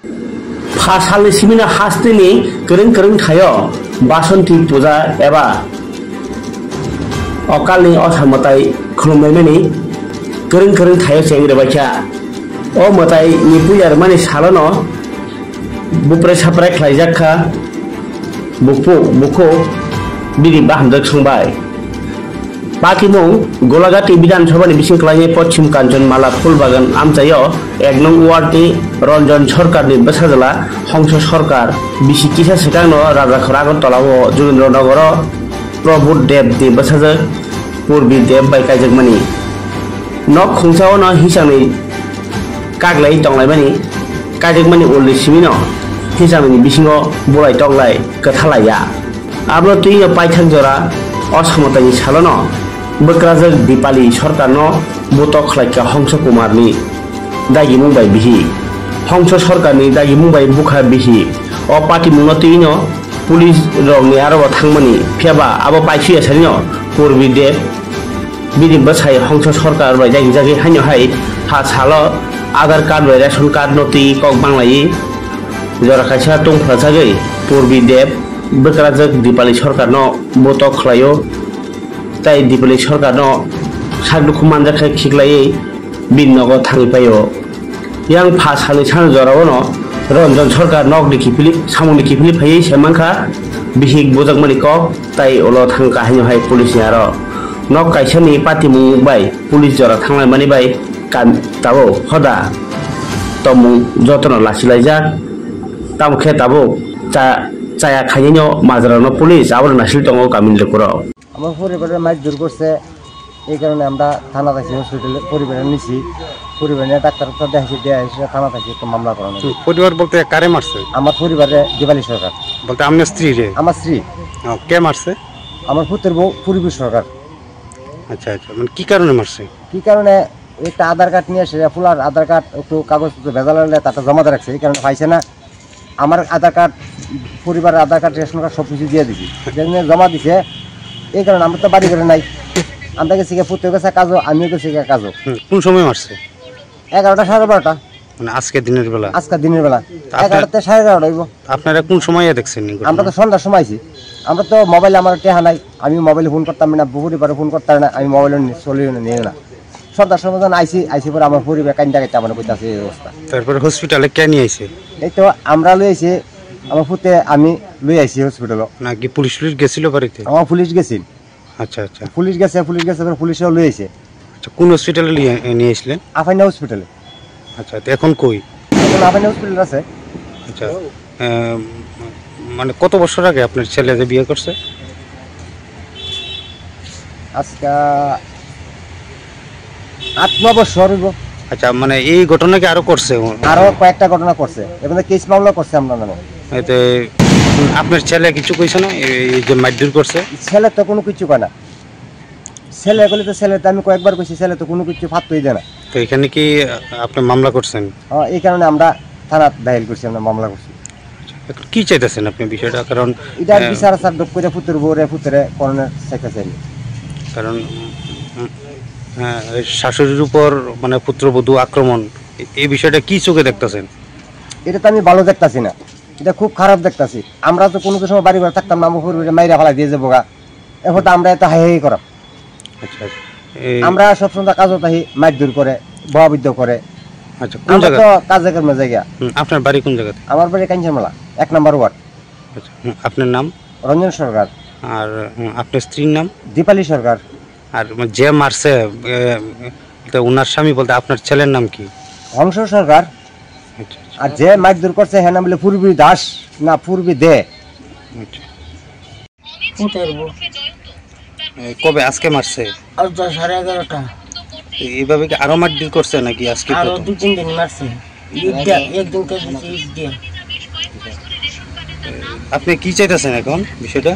फासालनि सिमिना हास्तिनि गोरों गोरों थायो बासन्ति पूजा एबा अकालनि असामताय खुलुमनायमानि गोरों गोरों थायो सेंग्रा बायसा अ मताय निपुयार माने सालनो बुप्रे साप्रे खालायजाखा बुखो बिदि बाहामजों संबाय बाकिमुं गलाघाटी विधानसभानि बिसिंख्लायनि पश्चिम कान्चनमाला फुलबागान आमचायो 1 नं वार्डनि रंजन सरकारनि बेसाजला हंस सरकार बिसि किसा सिगांनो राजाखर आगरतलाव जोगेन्द्रनगर प्रभुत देवनि बेसाजो पूर्वी देव बायकाजोगमानि नक खुंसावनो हिसाबै कागलाय दंलायमानि काजोगमानि उलनि सिमिनो हिसाबैनि बिसिङाव बलाय दंलाय गोथालाया आब्लो तुइनो पाइथान जरा असमतानि सालनो बोक्राजोग दीपाली सरकारनो बतक खालायका हंस कुमारनि दागि मुंबाय बिहि हंस सरकारनि दागि मुंबाय बुखा बिहि अ पार्टी मुंनो तुइनो पुलिस रंनि आरो थांमानि फेबा आबो पाइसुया सानिनो पूर्वी देव बिदि बसाय हंस सरकार बाय जागि जागि हान्यो हाय हा सालो आधार कार्ड बाय रेशन कार्ड नति कक बांलायि जरा खायसा टंफ्रा जागै पूर्वी देव बोक्राजोग दीपाली सरकारनो बतक खालायो ताई दीपाली सरकारनो सागदुखु मानजाखाय खिगलायै बिननगो थांगिपायो yang फासालनि सान जरावनो रंजन सरकार नगनि किफिलि सामुनि किफिलि फायै सेमांखा बिहिक बोजगमानि कक ताई ओलो थांका हान्यो हाय पुलिस यारो नक कायसानि पार्टी मुंबाय पुलिस जरा थांलाय मानि बाय कान ताबो हदा तमु जतन लासिलायजाक तामखे ताबो চায়া খাইনো মাঝরানো পুলিশ আবার নাসিল দङ গামিন লোকরা আমার পরিবারের মাছ দূর করছে এই কারণে আমরা থানা থাকি হসপিটালে পরিবারের নিছি পরিবারের ডাক্তার দেখাইছে দেয়া থানা থাকি একটা মামলা করানো পরিবার বলতে কারে মারছে আমার পরিবারে দিবালী সরকার বলতে আপনার স্ত্রী রে আমার স্ত্রী কে মারছে আমার পুত্রের বউ পূর্বী সরকার আচ্ছা আচ্ছা মানে কি কারণে মারছে কি কারণে একটা আধার কার্ড নিয়ে এসে ফুলার আধার কার্ড একটু কাগজপত্র ভেজাল হলে তাটা জমা রাখছে এই কারণে পাইছে না আমার আধার কার্ড পরিবারের আধার কার্ড রেশন কার্ড সব কিছু দিয়ে দিছি যেখানে জমা দিছে এই কারণে আমরা তো বাড়ি করে নাই আমরা গেছি পুত্র গেছে কাজও আমিও গেছি কাজও কোন সময় মারছে 11টা 12:30 মানে আজকে দিনের বেলা 11টা 11:30 হইব আপনারা কোন সময় দেখছেন আমরা তো সন্ধ্যার সময় আইছি আমরা তো মোবাইল আমার টেহা নাই আমি মোবাইলে ফোন করতাম না পরিবারে ফোন করতাম না আমি মোবাইলে চলি নিয়ে না সন্ধ্যার সময় যখন আইছি পরে আমার পরিবার কাইন্দা কাইতে আমার কইতাছে এই অবস্থা তারপরে হসপিটালে কে নিয়ে আইছে এই তো আমরা লই আইছি আমার পুতে আমি লই আইছি হসপিটালে নাকি পুলিশ গেছিল বাড়িতে আমার পুলিশ গেছিল আচ্ছা আচ্ছা পুলিশ গেছে পরে পুলিশও লই আইছে আচ্ছা কোন হসপিটালে নিয়ে আসলেন আফাইনা হসপিটালে আচ্ছা তো এখন কই এখন আফাইনা হসপিটাল আছে আচ্ছা মানে কত বছর আগে আপনার ছেলে যে বিয়ে করছে আজকে 8-9 বছর হইব আচ্ছা মানে এই ঘটনা কি আরো করছে আরো কয়েকটা ঘটনা করছে এবারে কেস মামলা করছে আমরা নামে এতে আপনার ছেলে কিছু কইছে না এই যে মারধর করছে ছেলে তো কোনো কিছু কয় না ছেলে বলে তো ছেলে তো আমি কয়েকবার কইছি ছেলে তো কোনো কিছু ফাতই দেয় না তো এখানে কি আপনি মামলা করছেন এই কারণে আমরা থানা দায়ের করছি আমরা মামলা করছি কি চাইতেছেন আপনি বিষয়টা কারণ এটা বিচার আচার ডক করে পুত্র বউরে পুত্রে করণের চাইতেছেন কারণ শাশুড়ির উপর মানে পুত্রবধূ আক্রমণ এই বিষয়টা কি চোখে দেখতেছেন এটা তো আমি ভালো দেখতাছি না এটা খুব খারাপ দেখতাছি আমরা তো কোনো সময় বাড়ি ঘরে থাকতাম না মুখের মাইরা ফেলা দিয়ে যাবো গা এখন তো আমরা এত হাই করা আচ্ছা আমরা সবসময় কাজও তাই মারধর করে বহাবিদ্য করে আচ্ছা কোন জায়গা তো কাজে কর্মে জায়গা আপনার বাড়ি কোন জায়গাতে আমার বাড়ি কাঞ্চনমালা 1 নম্বর ওয়ার্ড আচ্ছা আপনার নাম রঞ্জন সরকার আর আপনার স্ত্রীর নাম দীপালি সরকার আর যে মারছে ওনার স্বামী বলতে আপনার ছেলের নাম কি হংস সরকার আর যে মারধর করছে হ্যাঁ নাম বলে পূর্বী দাস না পূর্বী দে কবে আজকে মারছে আর 11:30 এইভাবে কি আরো মারধর করছে নাকি আজকে আরো 2-3 দিন মারছে একদিন কে দিছে আপনি কি চাইতেছেন এখন বিষয়টা